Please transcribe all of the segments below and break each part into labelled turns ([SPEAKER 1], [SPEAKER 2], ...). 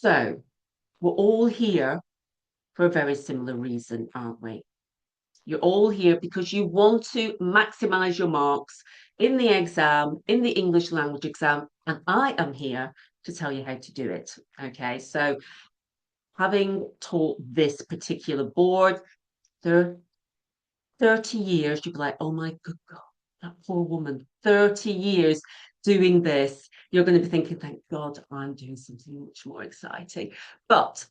[SPEAKER 1] So we're all here for a very similar reason, aren't we? You're all here because you want to maximize your marks in the exam, in the English language exam, and I am here to tell you how to do it. Okay, so having taught this particular board for 30 years, you'd be like, oh my good God, that poor woman, 30 years doing this. You're going to be thinking, thank God I'm doing something much more exciting. But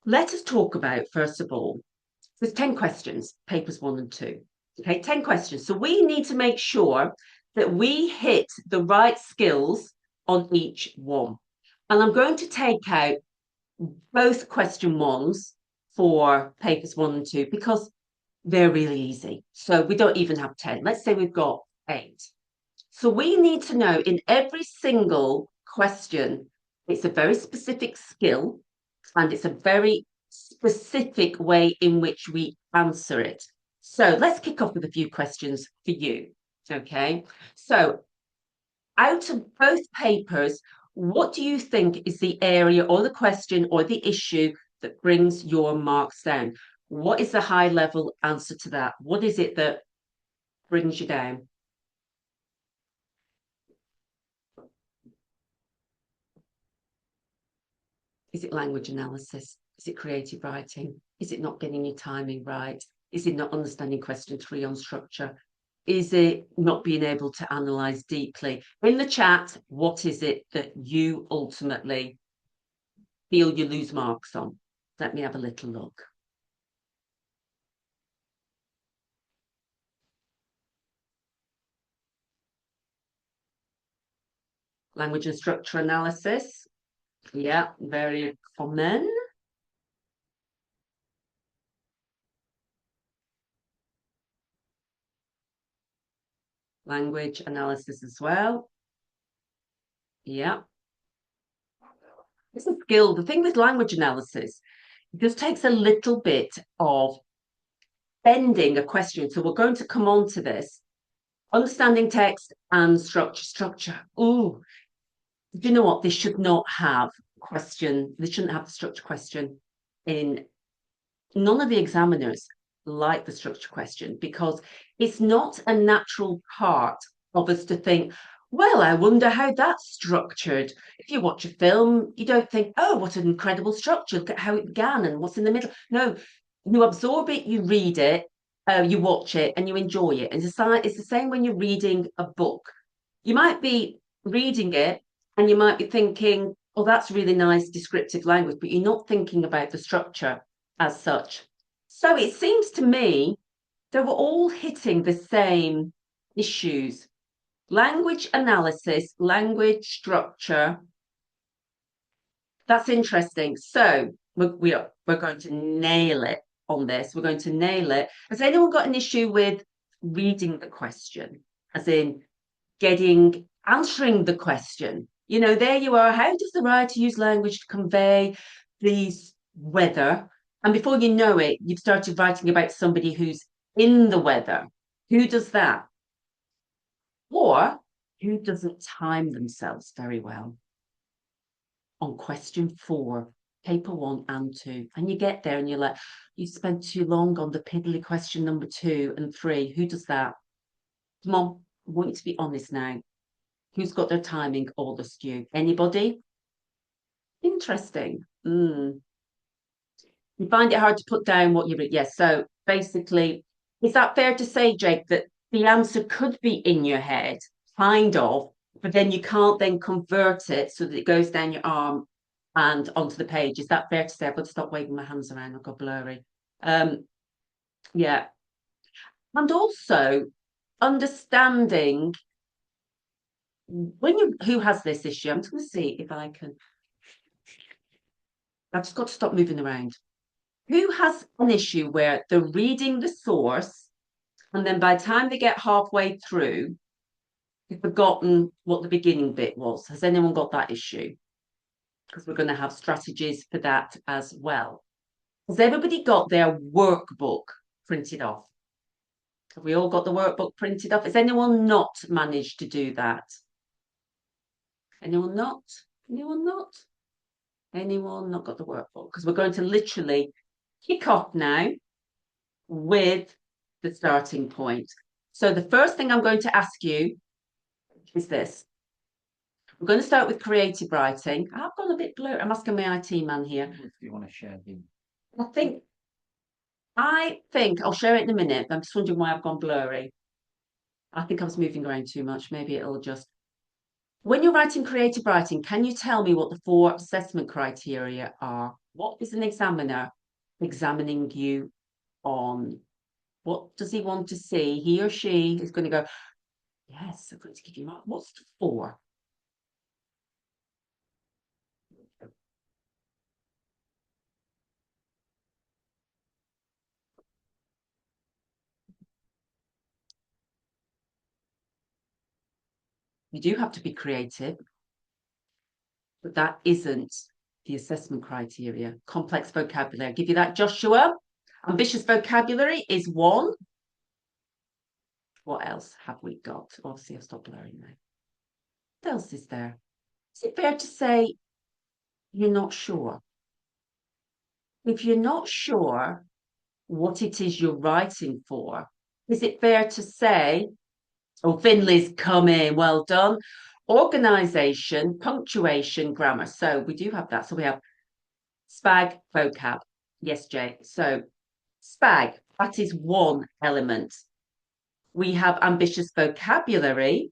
[SPEAKER 1] let us talk about, first of all, there's 10 questions, papers 1 and 2. Okay, 10 questions. So we need to make sure that we hit the right skills on each one. And I'm going to take out both question ones for papers 1 and 2 because they're really easy. So we don't even have 10. Let's say we've got 8. So we need to know in every single question, it's a very specific skill and it's a very specific way in which we answer it. So let's kick off with a few questions for you. Okay. So out of both papers, what do you think is the area or the question or the issue that brings your marks down? What is the high level answer to that? What is it that brings you down? Is it language analysis? Is it creative writing? Is it not getting your timing right? Is it not understanding question 3 on structure? Is it not being able to analyze deeply? In the chat, what is it that you ultimately feel you lose marks on? Let me have a little look. Language and structure analysis. Yeah, very common. Language analysis as well. Yeah. It's a skill. The thing with language analysis, it just takes a little bit of bending a question. So we're going to come on to this. Understanding text and structure. Structure. Ooh, do you know what? They should not have question. They shouldn't have the structure question in none of the examiners like the structure question because it's not a natural part of us to think, well, I wonder how that's structured. If you watch a film, you don't think, oh, what an incredible structure. Look at how it began and what's in the middle. No, you absorb it, you read it, you watch it, and you enjoy it. And it's the same when you're reading a book. You might be reading it and you might be thinking, oh, that's really nice descriptive language, but you're not thinking about the structure as such. So it seems to me they were all hitting the same issues. Language analysis, language structure. That's interesting. So we're going to nail it on this. We're going to nail it. Has anyone got an issue with reading the question? As in answering the question? You know, there you are. How does the writer use language to convey these weather? And before you know it, you've started writing about somebody who's in the weather. Who does that? Or who doesn't time themselves very well? On question 4, paper 1 and 2. And you get there and you're like, you spent too long on the piddly question number 2 and 3. Who does that? Come on, I want you to be honest now. Who's got their timing all askew? Anybody? Interesting. You find it hard to put down what you read. Yes. So basically, is that fair to say, Jake, that the answer could be in your head, kind of, but then you can't then convert it so that it goes down your arm and onto the page? Is that fair to say? I've got to stop waving my hands around. I've got blurry. Yeah. And also understanding who has this issue. I'm just going to see if I can. I've just got to stop moving around. Who has an issue where they're reading the source and then by the time they get halfway through, they've forgotten what the beginning bit was? Has anyone got that issue? Because we're going to have strategies for that as well. Has everybody got their workbook printed off? Have we all got the workbook printed off? Has anyone not managed to do that? Anyone not? Anyone not? Anyone not got the workbook? Because we're going to literally kick off now with the starting point. So the first thing I'm going to ask you is this. We're going to start with creative writing. I've gone a bit blurry. I'm asking my IT man here.
[SPEAKER 2] If you want to share the.
[SPEAKER 1] I think I'll share it in a minute. I'm just wondering why I've gone blurry. I think I was moving around too much. Maybe it'll just. When you're writing creative writing, can you tell me what the 4 assessment criteria are? What is an examiner examining you on? What does he want to see? He or she is going to go, yes, I'm going to give you mark. What's the 4? You do have to be creative, but that isn't the assessment criteria. Complex vocabulary. I'll give you that, Joshua. Ambitious vocabulary is 1. What else have we got? Obviously, I'll stop blurring now. What else is there? Is it fair to say you're not sure? If you're not sure what it is you're writing for, is it fair to say, oh, Finley's coming, well done. Organisation, punctuation, grammar. So we do have that. So we have SPAG, vocab. Yes, Jay. So SPAG, that is 1 element. We have ambitious vocabulary.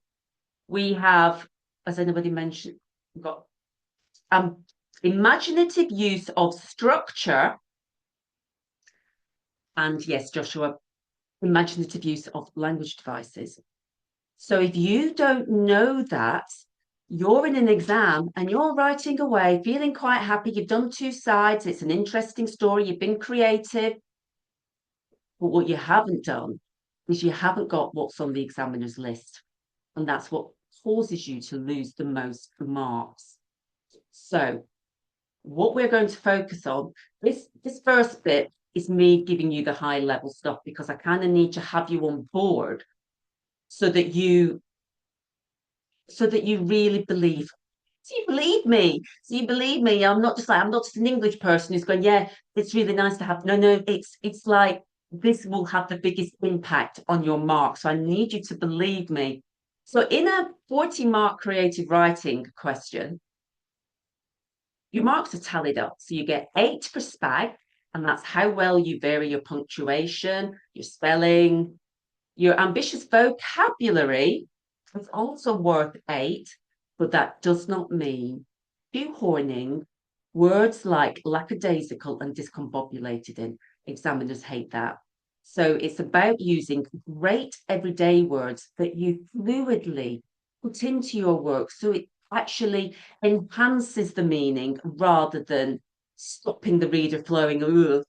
[SPEAKER 1] We have, as anybody mentioned, we've got imaginative use of structure. And yes, Joshua, imaginative use of language devices. So if you don't know that, you're in an exam and you're writing away, feeling quite happy. You've done 2 sides. It's an interesting story. You've been creative. But what you haven't done is you haven't got what's on the examiner's list. And that's what causes you to lose the most marks. So what we're going to focus on, this first bit is me giving you the high level stuff because I kind of need to have you on board so that you really believe. So you believe me. So you believe me. I'm not just an English person who's going, yeah, it's really nice to have. No, it's like this will have the biggest impact on your mark. So I need you to believe me. So in a 40-mark creative writing question, your marks are tallied up. So you get 8 for SPAG, and that's how well you vary your punctuation, your spelling. Your ambitious vocabulary is also worth 8, but that does not mean shoehorning words like lackadaisical and discombobulated in. Examiners hate that. So it's about using great everyday words that you fluidly put into your work so it actually enhances the meaning rather than stopping the reader flowing. Ugh.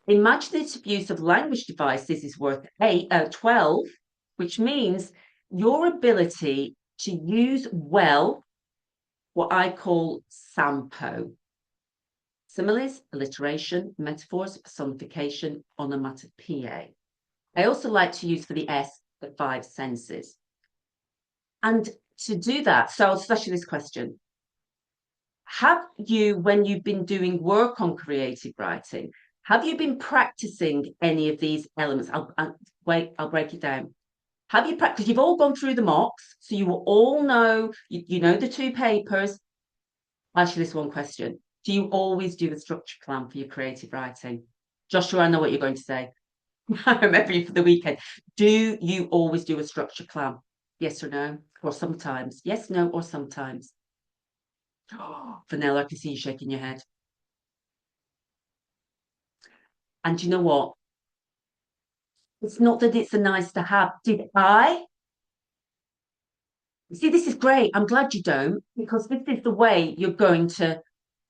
[SPEAKER 1] Imaginative use of language devices is worth 12, which means your ability to use well what I call SAMPO. Similes, alliteration, metaphors, personification, onomatopoeia. I also like to use for the S the 5 senses. And to do that, so I'll just ask you this question. Have you, when you've been doing work on creative writing, have you been practicing any of these elements? I'll break it down. Have you practiced? You've all gone through the mocks, so you will all know, you know the 2 papers. I'll ask you this one question. Do you always do the structure plan for your creative writing? Joshua, I know what you're going to say. I remember you for the weekend. Do you always do a structure plan? Yes or no? Or sometimes? Yes, no, or sometimes? Oh, Vanilla, I can see you shaking your head. And you know what? It's not that it's a nice to have. Did I? See, this is great. I'm glad you don't, because this is the way you're going to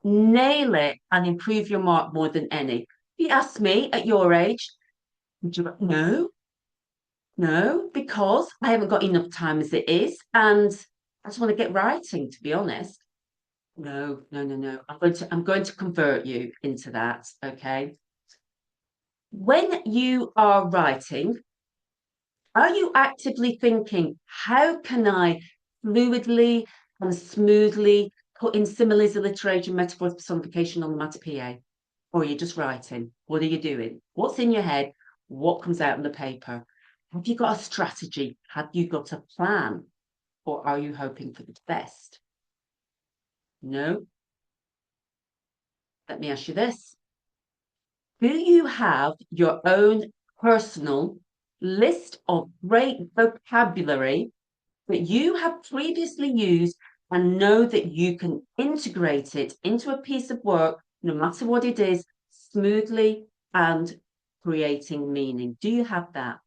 [SPEAKER 1] nail it and improve your mark more than any. If you ask me at your age, would you, no, because I haven't got enough time as it is, and I just want to get writing, to be honest. No, no, no, no. I'm going to convert you into that, okay? When you are writing, are you actively thinking, how can I fluidly and smoothly putting similes, alliteration, metaphors, personification, onomatopoeia? Or are you just writing? What are you doing? What's in your head? What comes out on the paper? Have you got a strategy? Have you got a plan? Or are you hoping for the best? No? Let me ask you this. Do you have your own personal list of great vocabulary that you have previously used and know that you can integrate it into a piece of work, no matter what it is, smoothly and creating meaning? Do you have that?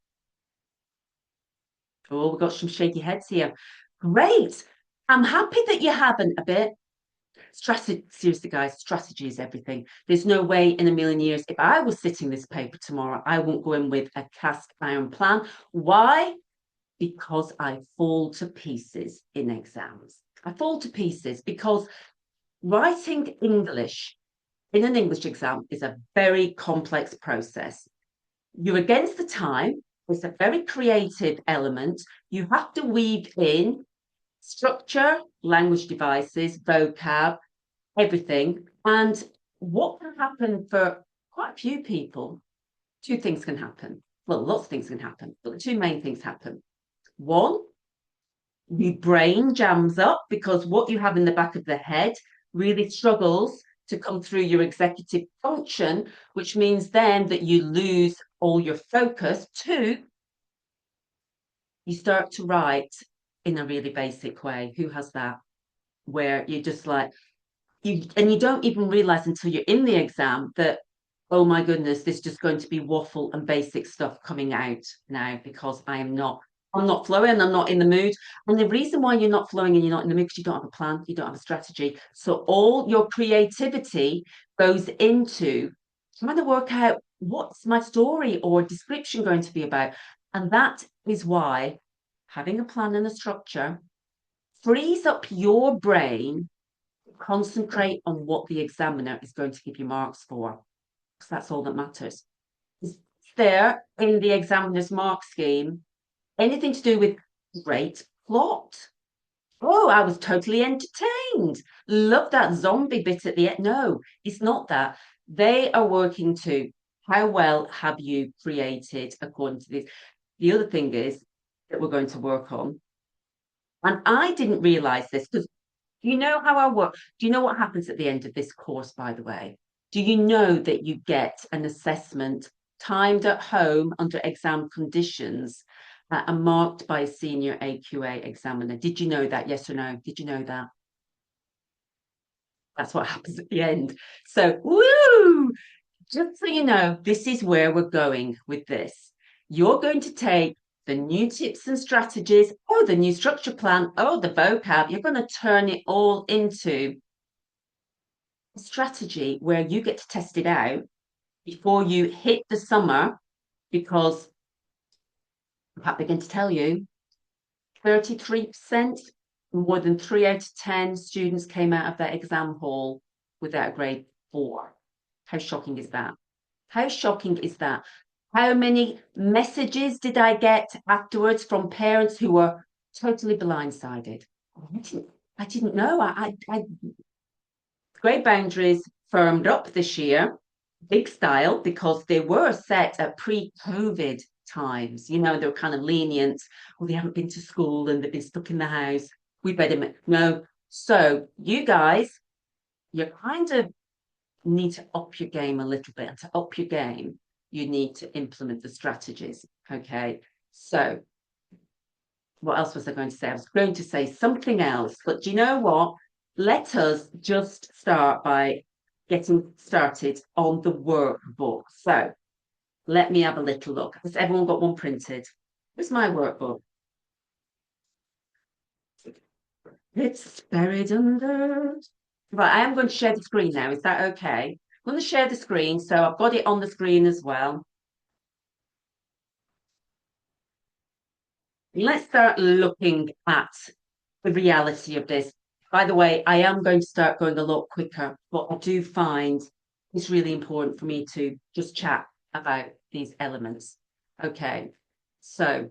[SPEAKER 1] Oh, we've got some shaky heads here. Great. I'm happy that you haven't a bit. Strategy, seriously, guys, strategy is everything. There's no way in a million years, if I was sitting this paper tomorrow, I won't go in with a cast iron plan. Why? Because I fall to pieces in exams. I fall to pieces because writing English in an English exam is a very complex process. You're against the time. It's a very creative element. You have to weave in structure, language devices, vocab, everything. And what can happen for quite a few people? Two things can happen. Well, lots of things can happen, but the two main things happen. One, your brain jams up because what you have in the back of the head really struggles to come through your executive function, which means then that you lose all your focus. Two, you start to write in a really basic way. Who has that? Where you're just like, you don't even realize until you're in the exam that, oh my goodness, this is just going to be waffle and basic stuff coming out now because I'm not flowing, I'm not in the mood. And the reason why you're not flowing and you're not in the mood because you don't have a plan, you don't have a strategy. So all your creativity goes into trying to work out what's my story or description going to be about. And that is why having a plan and a structure frees up your brain to concentrate on what the examiner is going to give you marks for. Because that's all that matters. Is there in the examiner's mark scheme anything to do with great plot? Oh, I was totally entertained. Love that zombie bit at the end. No, it's not that. They are working to how well have you created according to this. The other thing is that we're going to work on, and I didn't realize this because do you know how I work? Do you know what happens at the end of this course, by the way? Do you know that you get an assessment timed at home under exam conditions and marked by a senior AQA examiner? Did you know that? Yes or no? Did you know that? That's what happens at the end. So, woo! Just so you know, this is where we're going with this. You're going to take the new tips and strategies, oh, the new structure plan, oh, the vocab, you're going to turn it all into a strategy where you get to test it out before you hit the summer, because I'm begin to tell you, 33%, more than 3 out of 10 students came out of that exam hall without a grade 4. How shocking is that? How shocking is that? How many messages did I get afterwards from parents who were totally blindsided? I didn't know. Grade boundaries firmed up this year, big style, because they were set at pre-COVID times. You know, they were kind of lenient. Well, they haven't been to school and they've been stuck in the house. We better no. So you guys, you kind of need to up your game a little bit. And to up your game, you need to implement the strategies. Okay. So what else was I going to say? I was going to say something else, but do you know what? Let us just start by getting started on the workbook. So let me have a little look. Has everyone got one printed? Where's my workbook? It's buried under. Right, I am going to share the screen now. Is that okay? I'm going to share the screen, so I've got it on the screen as well. Let's start looking at the reality of this. By the way, I am going to start going a lot quicker, but I do find it's really important for me to just chat about these elements. Okay, so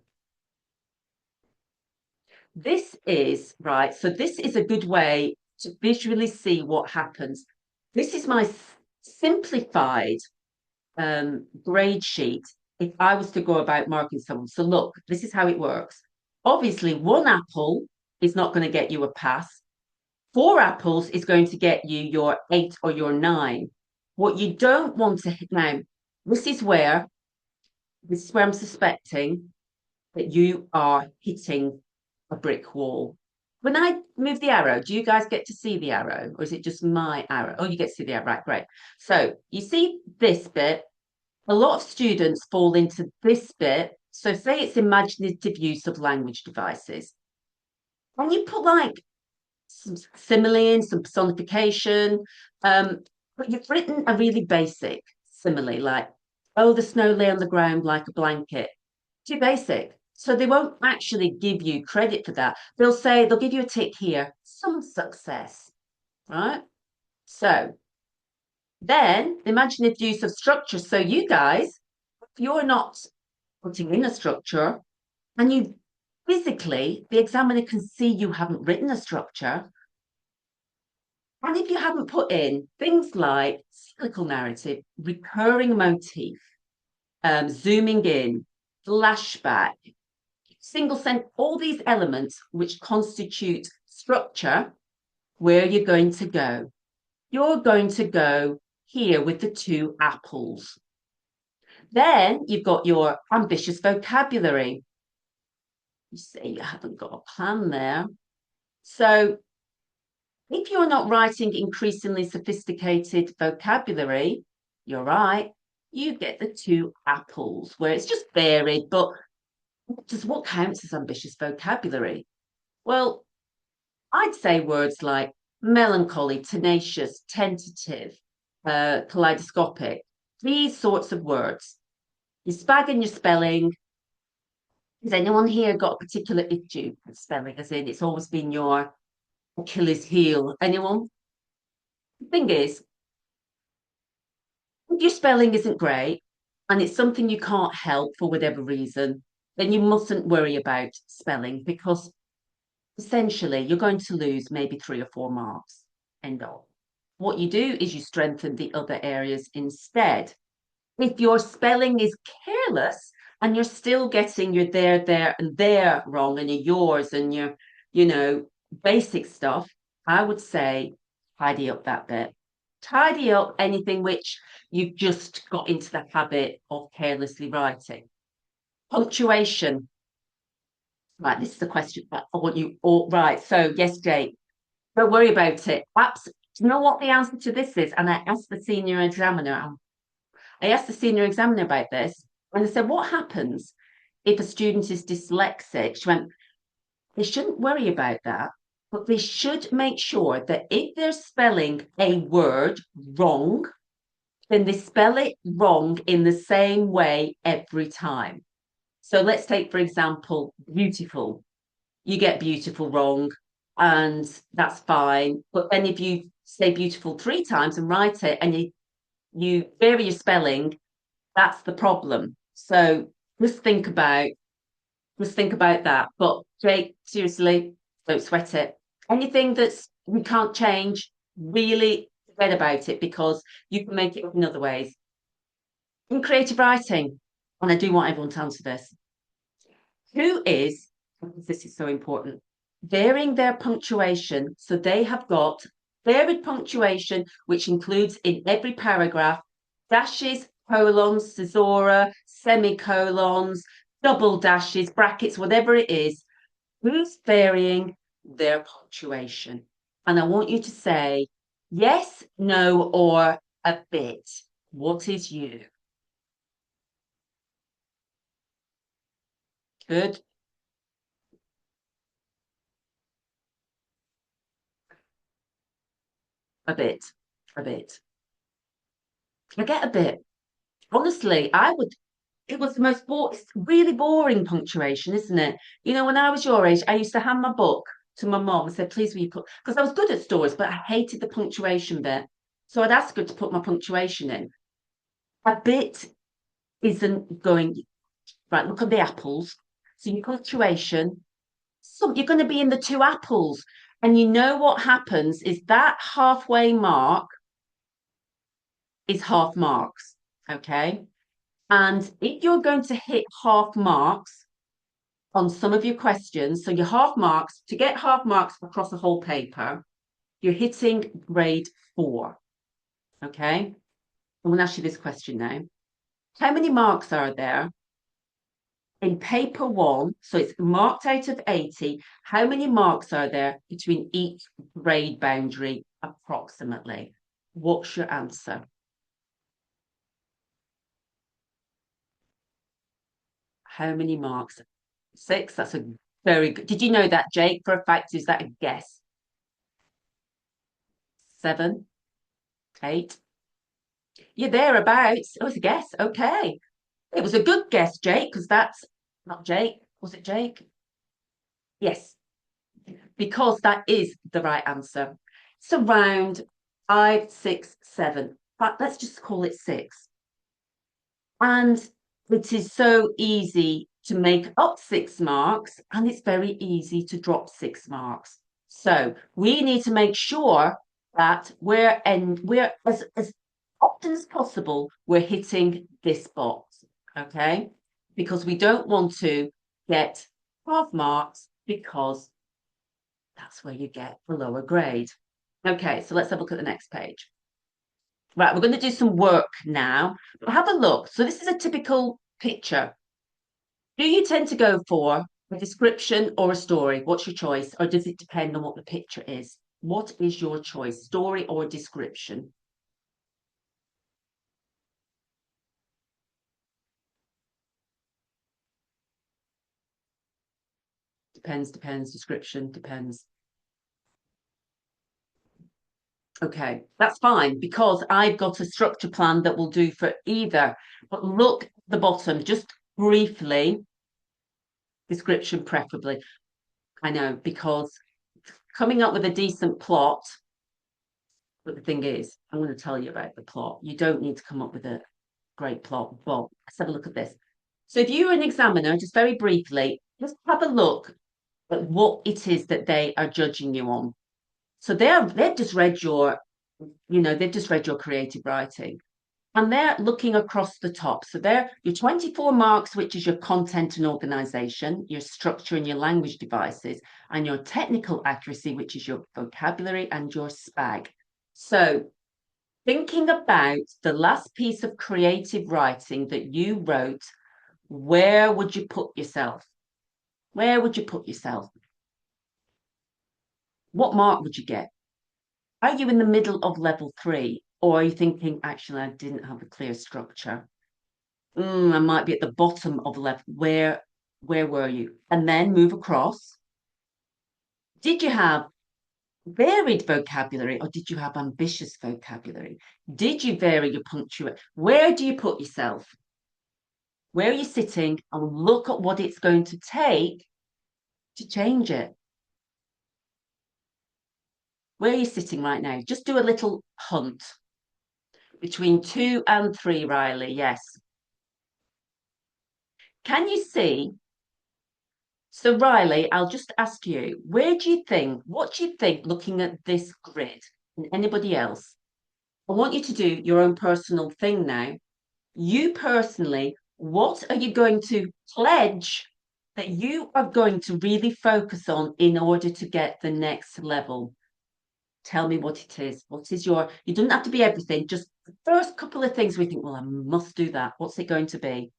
[SPEAKER 1] this is right. So this is a good way to visually see what happens. This is my simplified grade sheet if I was to go about marking someone. So look, this is how it works. Obviously, one apple is not going to get you a pass. Four apples is going to get you your 8 or your 9. What you don't want to hit now, this is where I'm suspecting that you are hitting a brick wall. When I move the arrow, do you guys get to see the arrow or is it just my arrow? Oh, you get to see the arrow, right, great. So you see this bit, a lot of students fall into this bit. So say it's imaginative use of language devices. When you put like some simile in, some personification, but you've written a really basic simile, like, oh, the snow lay on the ground like a blanket. Too basic. So they won't actually give you credit for that. They'll give you a tick here, some success, right? So then imaginative use of structure. So you guys, if you're not putting in a structure and you physically, the examiner can see you haven't written a structure. And if you haven't put in things like cyclical narrative, recurring motif, zooming in, flashback, single sentence, all these elements which constitute structure, where you're going to go. You're going to go here with the two apples. Then you've got your ambitious vocabulary. You say you haven't got a plan there. So if you're not writing increasingly sophisticated vocabulary, you're right, you get the two apples where it's just varied, but just what counts as ambitious vocabulary? Well, I'd say words like melancholy, tenacious, tentative, kaleidoscopic, these sorts of words. You're spagging your spelling. Has anyone here got a particular issue with spelling? As in, it's always been your Achilles heel. Anyone? The thing is, if your spelling isn't great and it's something you can't help for whatever reason, then you mustn't worry about spelling because essentially you're going to lose maybe 3 or 4 marks. End of. What you do is you strengthen the other areas instead. If your spelling is careless and you're still getting your there, and there wrong and your yours and your, basic stuff, I would say tidy up that bit. Tidy up anything which you've just got into the habit of carelessly writing. Punctuation. Right, this is the question that I want you all right. So yes, Jake, don't worry about it. Perhaps, do you know what the answer to this is? And I asked the senior examiner. I asked the senior examiner about this, and I said, "What happens if a student is dyslexic?" She went, "They shouldn't worry about that, but they should make sure that if they're spelling a word wrong, then they spell it wrong in the same way every time." So let's take, for example, beautiful. You get beautiful wrong, and that's fine. But then if you say beautiful 3 times and write it and you vary your spelling, that's the problem. So just think about that. But Jake, seriously, don't sweat it. Anything that's we can't change, really forget about it because you can make it up in other ways. In creative writing, and I do want everyone to answer this, who is, because this is so important, varying their punctuation so they have got varied punctuation, which includes in every paragraph dashes, colons, caesura, semicolons, double dashes, brackets, whatever it is, who's varying their punctuation. And I want you to say yes, no, or a bit. What is you? Good. A bit. A bit. I get a bit. Honestly, it was the most it's really boring punctuation, isn't it? When I was your age, I used to hand my book to my mom and said, please will you put, because I was good at stories, but I hated the punctuation bit. So I'd ask her to put my punctuation in. A bit isn't going, right, look at the apples. So your punctuation, you're going to be in the two apples. And you know what happens is that halfway mark is half marks, okay? And if you're going to hit half marks on some of your questions, so your half marks, to get half marks across the whole paper, you're hitting grade 4, okay? I'm going to ask you this question now. How many marks are there in paper 1? So it's marked out of 80. How many marks are there between each grade boundary approximately? What's your answer? How many marks? 6. That's a very good. Did you know that, Jake? For a fact, is that a guess? 7, 8. You're thereabouts. It was a guess. Okay. It was a good guess, Jake, because that's not Jake. Was it Jake? Yes, because that is the right answer. It's around 5, 6, 7. But let's just call it 6. And it is so easy to make up 6 marks, and it's very easy to drop 6 marks. So we need to make sure that we're as often as possible, we're hitting this box, okay? Because we don't want to get half marks because that's where you get the lower grade. Okay, so let's have a look at the next page. Right, we're going to do some work now. But have a look. So this is a typical picture. Do you tend to go for a description or a story? What's your choice? Or does it depend on what the picture is? What is your choice, story or description? Depends, description, depends. Okay, that's fine because I've got a structure plan that will do for either. But look at the bottom, just briefly, description preferably. I know, because coming up with a decent plot, but the thing is, I'm going to tell you about the plot. You don't need to come up with a great plot. Well, let's have a look at this. So if you're an examiner, just very briefly, just have a look at what it is that they are judging you on. So they've just read they've just read your creative writing. And they're looking across the top. So they're your 24 marks, which is your content and organization, your structure and your language devices, and your technical accuracy, which is your vocabulary and your SPAG. So thinking about the last piece of creative writing that you wrote, where would you put yourself? Where would you put yourself? What mark would you get? Are you in the middle of level 3? Or are you thinking, actually, I didn't have a clear structure? I might be at the bottom of level. Where were you? And then move across. Did you have varied vocabulary or did you have ambitious vocabulary? Did you vary your punctuation? Where do you put yourself? Where are you sitting? And look at what it's going to take to change it. Where are you sitting right now? Just do a little hunt. Between 2 and 3, Riley, yes. Can you see? So, Riley, I'll just ask you, what do you think looking at this grid and anybody else? I want you to do your own personal thing now. You personally, what are you going to pledge that you are going to really focus on in order to get the next level? Tell me what it is. What is you don't have to be everything, just the first couple of things we think, well, I must do that. What's it going to be?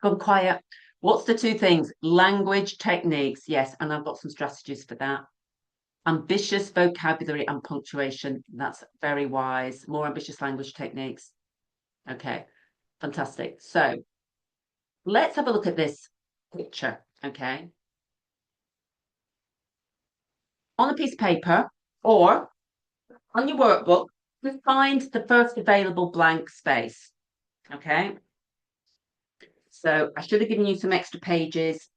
[SPEAKER 1] Gone quiet. What's the two things? Language techniques, yes, and I've got some strategies for that. Ambitious vocabulary and punctuation, that's very wise. More ambitious language techniques. Okay, fantastic. So let's have a look at this picture, okay? On a piece of paper or on your workbook, just find the first available blank space, okay? So I should have given you some extra pages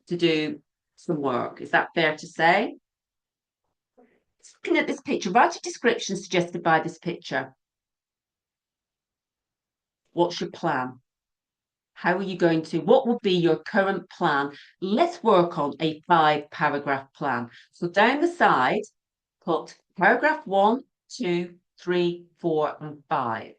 [SPEAKER 1] to do some work. Is that fair to say? Looking at this picture, write a description suggested by this picture. What's your plan? How are you going to, what would be your current plan? Let's work on a 5-paragraph plan. So down the side, put paragraph 1, 2, 3, 4, and 5.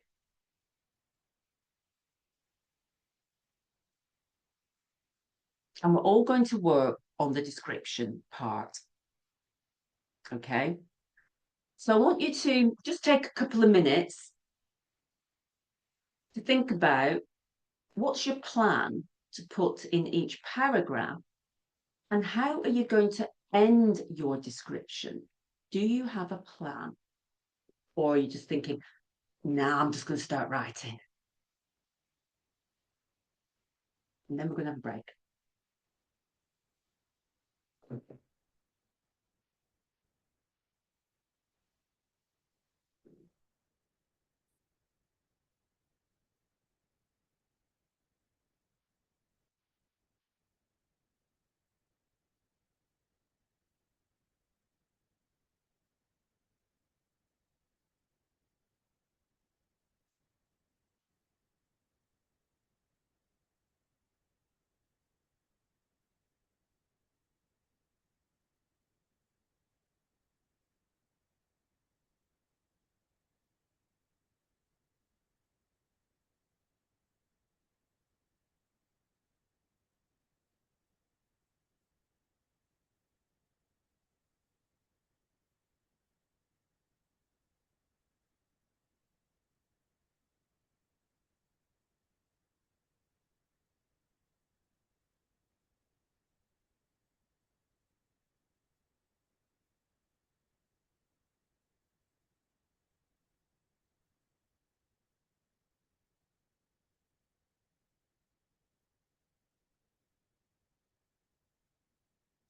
[SPEAKER 1] And we're all going to work on the description part. Okay. So I want you to just take a couple of minutes to think about what's your plan to put in each paragraph and how are you going to end your description? Do you have a plan? Or are you just thinking, nah, I'm just going to start writing? And then we're going to have a break.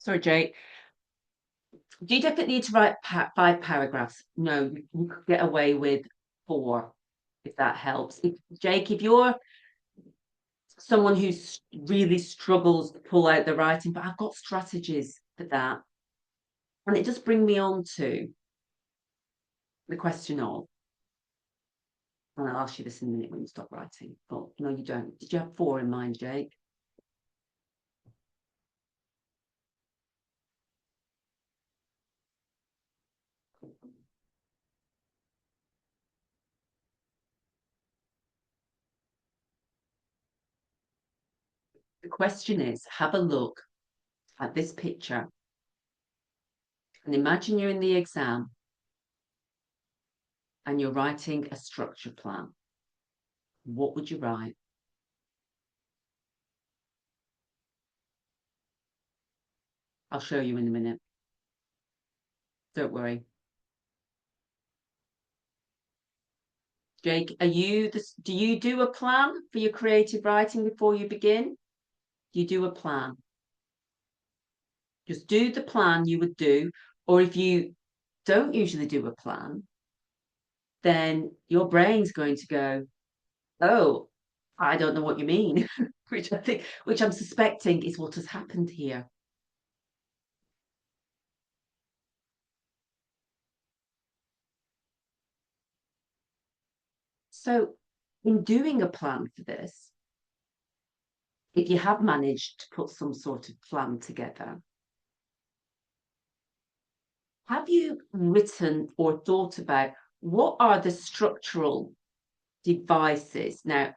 [SPEAKER 1] Sorry, Jake. Do you definitely need to write 5 paragraphs? No, you could get away with 4, if that helps. Jake, if you're someone who really struggles to pull out the writing, but I've got strategies for that. And it does bring me on to the question of, and I'll ask you this in a minute when you stop writing, but no, you don't. Did you have 4 in mind, Jake? The question is, have a look at this picture and imagine you're in the exam and you're writing a structure plan. What would you write? I'll show you in a minute. Don't worry. Jake, do you do a plan for your creative writing before you begin? Do you do a plan? Just do the plan you would do. Or if you don't usually do a plan, then your brain's going to go, oh, I don't know what you mean, which I'm suspecting is what has happened here. So, in doing a plan for this, if you have managed to put some sort of plan together, have you written or thought about what are the structural devices? Now,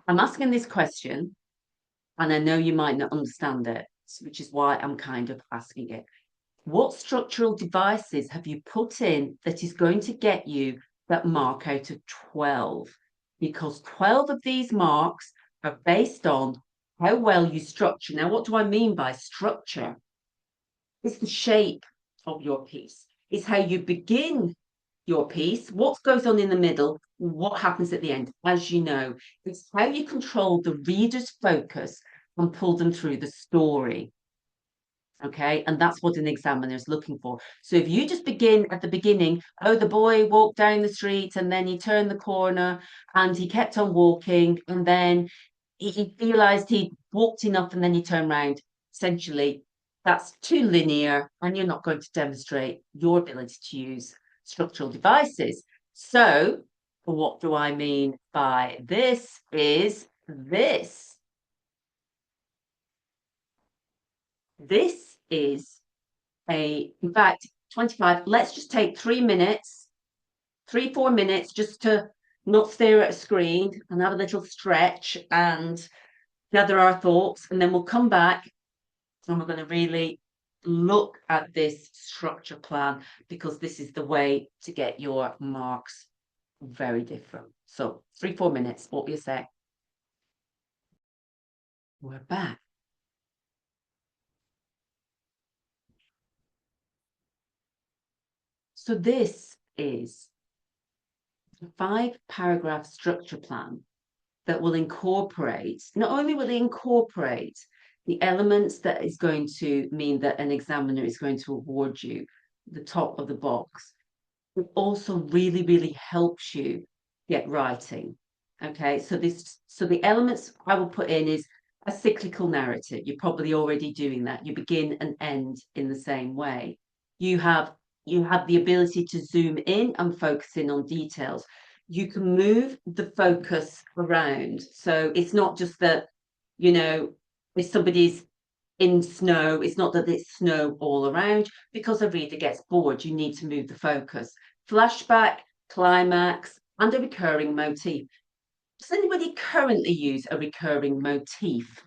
[SPEAKER 1] I'm asking this question, and I know you might not understand it, which is why I'm kind of asking it. What structural devices have you put in that is going to get you that mark out of 12? Because 12 of these marks are based on how well you structure. Now, what do I mean by structure? It's the shape of your piece. It's how you begin your piece, what goes on in the middle, what happens at the end. As you know, it's how you control the reader's focus and pull them through the story. Okay, and that's what an examiner is looking for. So if you just begin at the beginning, oh, the boy walked down the street and then he turned the corner and he kept on walking and then he realized he walked enough and then he turned around. Essentially, That's too linear, and you're not going to demonstrate your ability to use structural devices. So, what do I mean by this is this. This is in fact, 25. Let's just take 3 minutes, 4 minutes, just to not stare at a screen and have a little stretch and gather our thoughts. And then we'll come back and we're going to really look at this structure plan, because this is the way to get your marks very different. So 3, 4 minutes, what will you say? We're back. So this is a 5-paragraph structure plan that will incorporate, not only will it incorporate the elements that is going to mean that an examiner is going to award you the top of the box, it also really, really helps you get writing. Okay, so the elements I will put in is a cyclical narrative. You're probably already doing that. You begin and end in the same way. You have the ability to zoom in and focus in on details. You can move the focus around. So it's not just that, if somebody's in snow, it's not that it's snow all around, because a reader gets bored. You need to move the focus. Flashback, climax, and a recurring motif. Does anybody currently use a recurring motif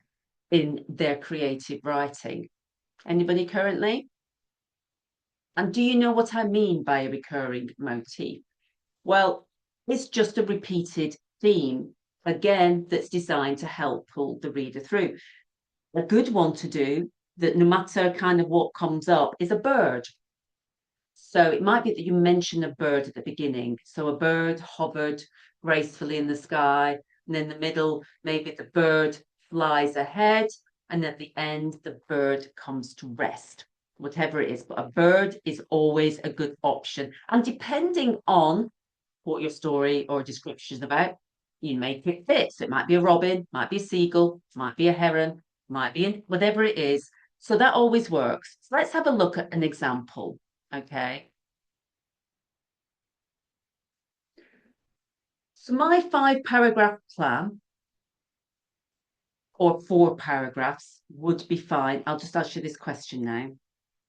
[SPEAKER 1] in their creative writing? Anybody currently? And do you know what I mean by a recurring motif? Well, it's just a repeated theme, again, that's designed to help pull the reader through. A good one to do, that no matter kind of what comes up, is a bird. So it might be that you mention a bird at the beginning. So a bird hovered gracefully in the sky, and in the middle, maybe the bird flies ahead, and at the end, the bird comes to rest, whatever it is. But a bird is always a good option. And depending on what your story or description is about, you make it fit. So it might be a robin, might be a seagull, might be a heron, might be whatever it is. So that always works. So let's have a look at an example. Okay. So my 5-paragraph plan, or 4 paragraphs, would be fine. I'll just ask you this question now.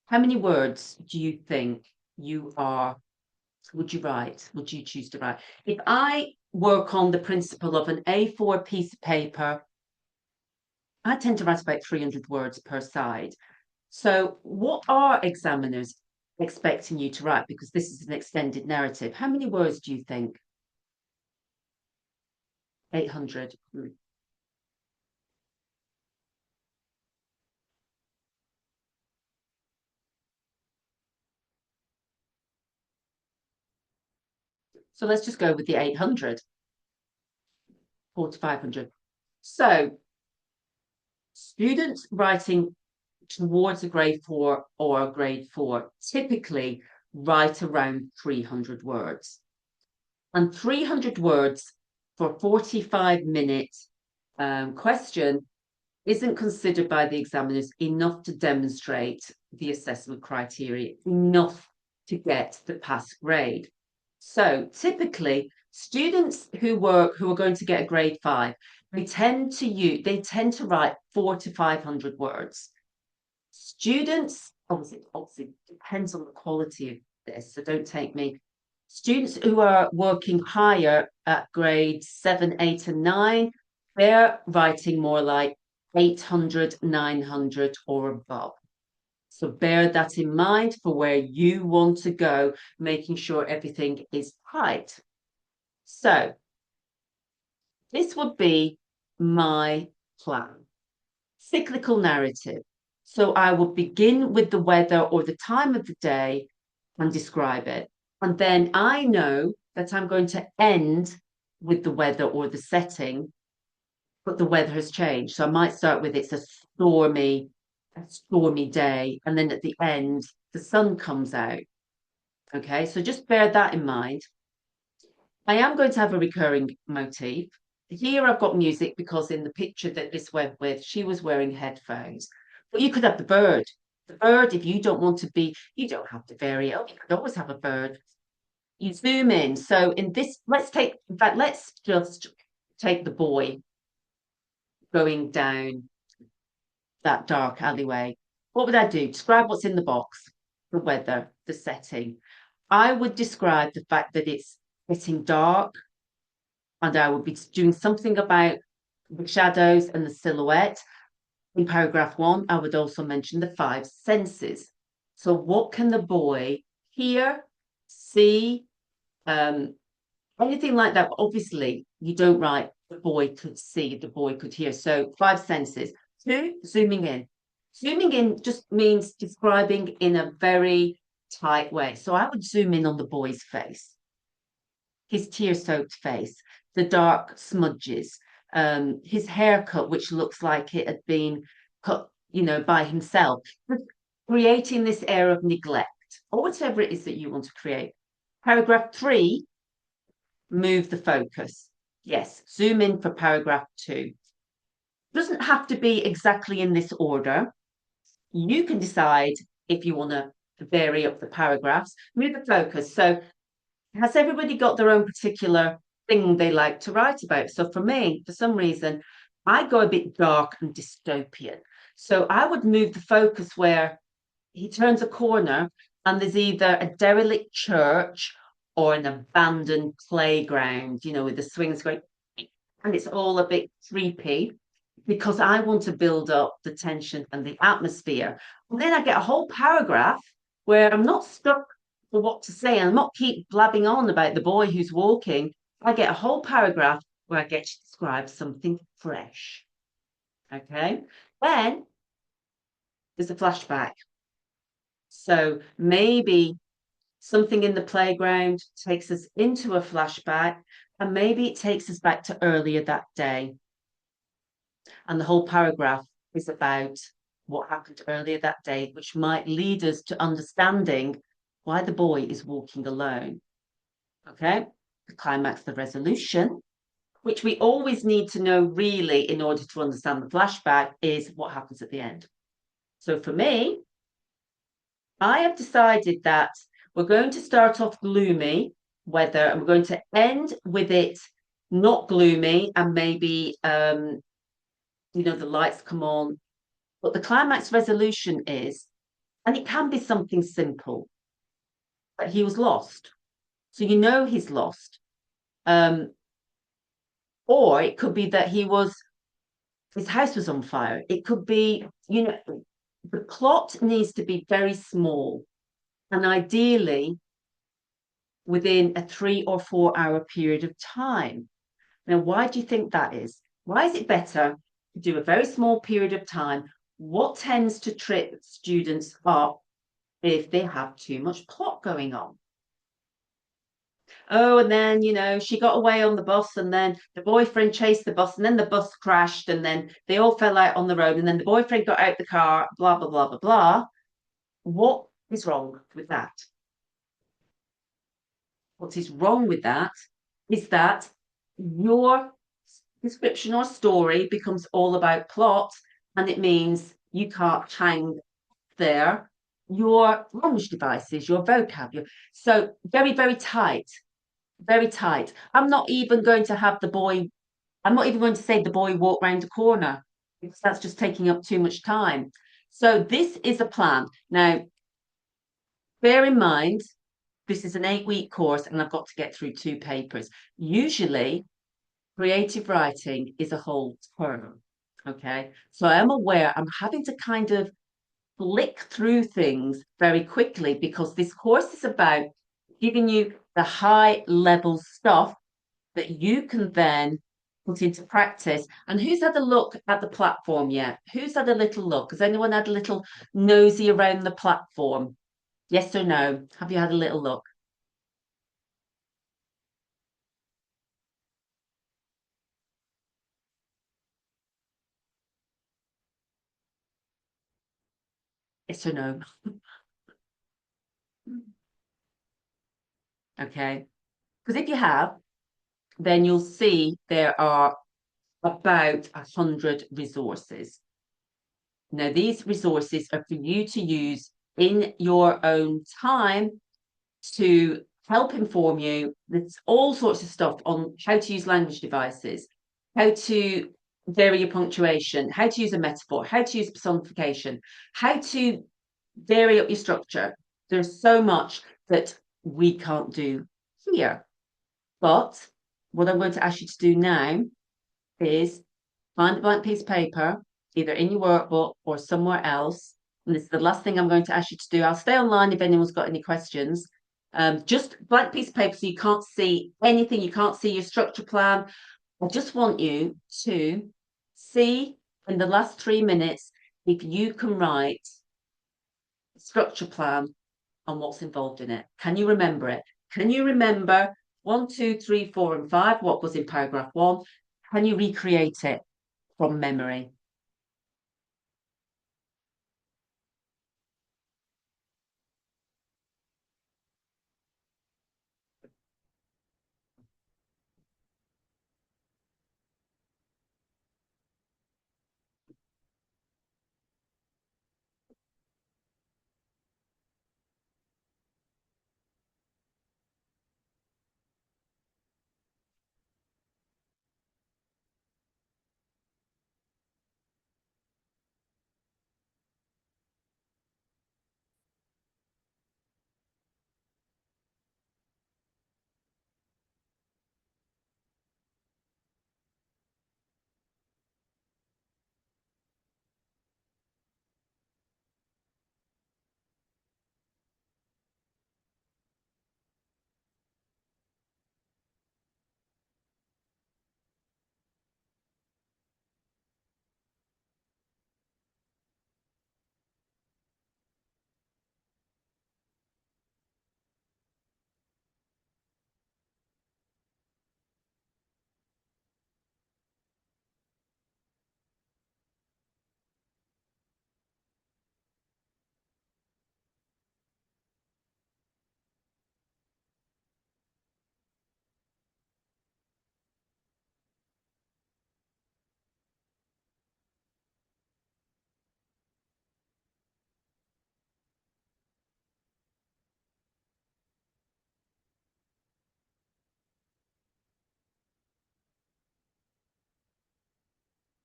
[SPEAKER 1] How many words do you think would you write? Would you choose to write? If I work on the principle of an A4 piece of paper, I tend to write about 300 words per side. So what are examiners expecting you to write? Because this is an extended narrative. How many words do you think? 800. So let's just go with the 800, 4 to 500. So students writing towards a grade 4 or a grade 4 typically write around 300 words. And 300 words for 45-minute question isn't considered by the examiners enough to demonstrate the assessment criteria, enough to get the pass grade. So typically, students who are going to get a grade 5, they tend to write 4 to 500 words. Students, obviously depends on the quality of this, so don't take me. Students who are working higher at grade 7, 8, and 9, they're writing more like 800, 900 or above. So bear that in mind for where you want to go, making sure everything is tight. So this would be my plan. Cyclical narrative. So I will begin with the weather or the time of the day and describe it. And then I know that I'm going to end with the weather or the setting, but the weather has changed. So I might start with it's a stormy day, and then at the end, the sun comes out. Okay, so just bear that in mind. I am going to have a recurring motif. Here I've got music because in the picture that this went with, she was wearing headphones. But you could have the bird. The bird, if you don't want to be, you don't have to vary it. You could always have a bird. You zoom in. So in this, in fact, let's just take the boy going down that dark alleyway. What would I do? Describe what's in the box, the weather, the setting. I would describe the fact that it's getting dark, and I would be doing something about the shadows and the silhouette. In paragraph one, I would also mention the five senses. So, what can the boy hear, see, um, anything like that? Obviously, you don't write the boy could see, the boy could hear. So, five senses. Two, zooming in. Zooming in just means describing in a very tight way. So, I would zoom in on the boy's face, his tear-soaked face, the dark smudges, his haircut, which looks like it had been cut, by himself, creating this air of neglect, or whatever it is that you want to create. Paragraph three, move the focus. Yes, zoom in for paragraph two. Doesn't have to be exactly in this order. You can decide if you want to vary up the paragraphs, move the focus. So has everybody got their own particular thing they like to write about? So for me, for some reason, I go a bit dark and dystopian. So I would move the focus where he turns a corner and there's either a derelict church or an abandoned playground, with the swings going, and it's all a bit creepy because I want to build up the tension and the atmosphere. And then I get a whole paragraph where I'm not stuck for what to say and I'm not keep blabbing on about the boy who's walking. I get a whole paragraph where I get to describe something fresh. Okay. Then there's a flashback. So maybe something in the playground takes us into a flashback, and maybe it takes us back to earlier that day. And the whole paragraph is about what happened earlier that day, which might lead us to understanding why the boy is walking alone. Okay, the climax, the resolution, which we always need to know really in order to understand the flashback, is what happens at the end. So for me, I have decided that we're going to start off gloomy weather and we're going to end with it not gloomy and maybe the lights come on. But the climax resolution is, and it can be something simple, that he was lost. So he's lost. Or it could be that his house was on fire. It could be, the plot needs to be very small and ideally within a 3 or 4 hour period of time. Now, why do you think that is? Why is it better to do a very small period of time? What tends to trip students up if they have too much plot going on? Oh, and then, she got away on the bus, and then the boyfriend chased the bus, and then the bus crashed, and then they all fell out on the road, and then the boyfriend got out the car, blah, blah, blah, blah, blah. What is wrong with that? What is wrong with that is that your description or story becomes all about plot, and it means you can't hang there your language devices, your vocabulary. So very, very tight, very tight. I'm not even going to say the boy walked round the corner because that's just taking up too much time. So this is a plan. Now, bear in mind, this is an 8-week course and I've got to get through 2 papers. Usually, creative writing is a whole term. Okay. So I'm aware I'm having to kind of flick through things very quickly because this course is about giving you the high level stuff that you can then put into practice. And who's had a look at the platform yet? Who's had a little look? Has anyone had a little nosy around the platform? Yes or no? Have you had a little look? Yes or no? Okay. Because if you have, then you'll see there are about 100 resources. Now, these resources are for you to use in your own time to help inform you. There's all sorts of stuff on how to use language devices, how to vary your punctuation, how to use a metaphor, how to use personification, how to vary up your structure. There's so much that we can't do here. But what I'm going to ask you to do now is find a blank piece of paper, either in your workbook or somewhere else. And this is the last thing I'm going to ask you to do. I'll stay online if anyone's got any questions. Just blank piece of paper so you can't see anything, you can't see your structure plan. I just want you to see in the last 3 minutes if you can write a structure plan on what's involved in it. Can you remember it? Can you remember 1, 2, 3, 4, and 5, what was in paragraph 1? Can you recreate it from memory?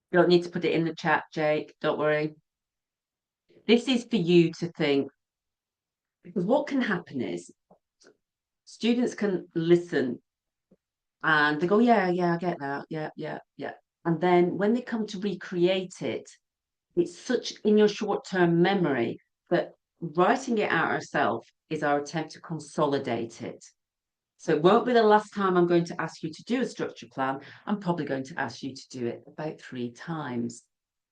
[SPEAKER 1] You don't need to put it in the chat, Jake. Don't worry. This is for you to think, because what can happen is students can listen and they go, yeah, yeah, I get that. Yeah, yeah, yeah. And then when they come to recreate it, it's such in your short-term memory that writing it out ourselves is our attempt to consolidate it. So it won't be the last time I'm going to ask you to do a structure plan. I'm probably going to ask you to do it about 3 times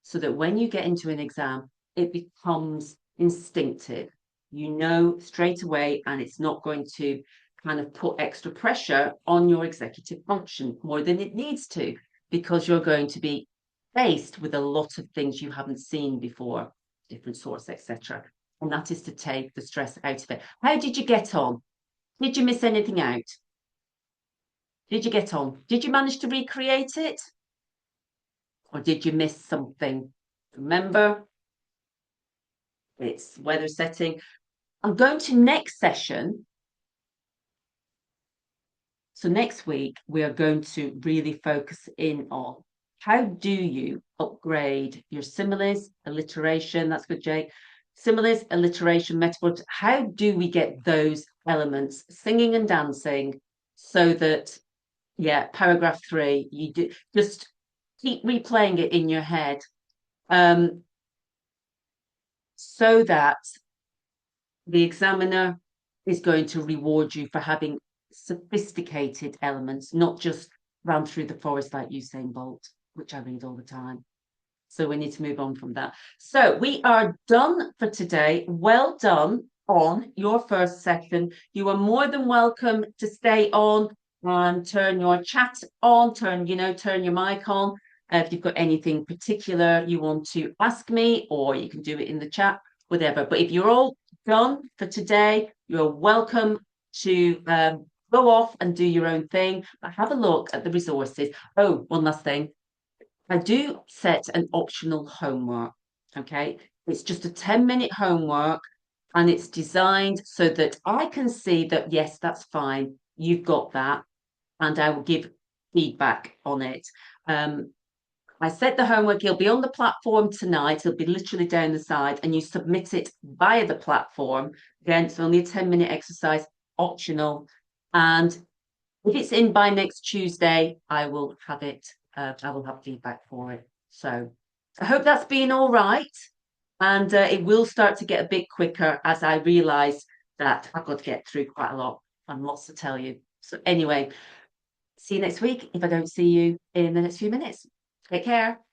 [SPEAKER 1] so that when you get into an exam, it becomes instinctive. You know straight away, and it's not going to kind of put extra pressure on your executive function more than it needs to, because you're going to be faced with a lot of things you haven't seen before, different sorts, etc. And that is to take the stress out of it. How did you get on? Did you miss anything out? Did you get on? Did you manage to recreate it? Or did you miss something? Remember, it's weather setting. I'm going to next session. So next week, we are going to really focus in on how do you upgrade your similes, alliteration, that's good, Jake. Similes, alliteration, metaphors. How do we get those elements, singing and dancing, so that, yeah, paragraph 3, you do just keep replaying it in your head, so that the examiner is going to reward you for having sophisticated elements, not just run through the forest like Usain Bolt, which I read all the time. So we need to move on from that. So we are done for today. Well done on your first section. You are more than welcome to stay on and turn your chat on, turn your mic on. If you've got anything particular you want to ask me, or you can do it in the chat, whatever. But if you're all done for today, you're welcome to go off and do your own thing. But have a look at the resources. Oh, one last thing. I do set an optional homework. Okay. It's just a 10-minute homework and it's designed so that I can see that, yes, that's fine. You've got that. And I will give feedback on it. Um, I set the homework, it'll be on the platform tonight. It'll be literally down the side, and you submit it via the platform. Again, it's only a 10-minute exercise, optional. And if it's in by next Tuesday, I will have it, I will have feedback for it. So I hope that's been all right. And it will start to get a bit quicker as I realise that I've got to get through quite a lot and lots to tell you. So, anyway, see you next week if I don't see you in the next few minutes. Take care.